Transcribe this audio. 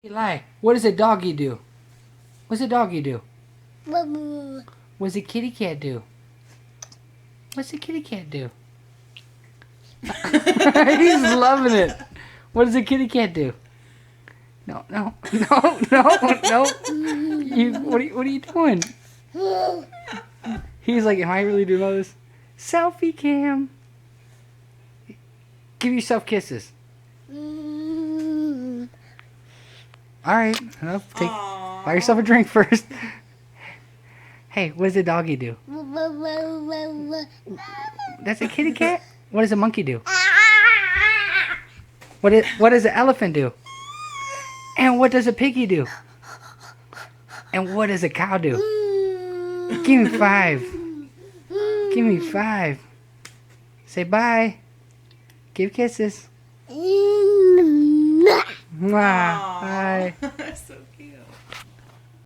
Eli, what does a doggy do? What's a doggy do? What's a kitty cat do? What's a kitty cat do? He's loving it. What does a kitty cat do? No. What are you doing? He's like, am I really doing all this? Selfie cam. Give yourself kisses. All right. Buy yourself a drink first. Hey, what does a doggy do? That's a kitty cat? What does a monkey do? What does an elephant do? And what does a piggy do? And what does a cow do? Give me 5. Give me 5. Say bye. Give kisses. Mwah. Bye. So cute.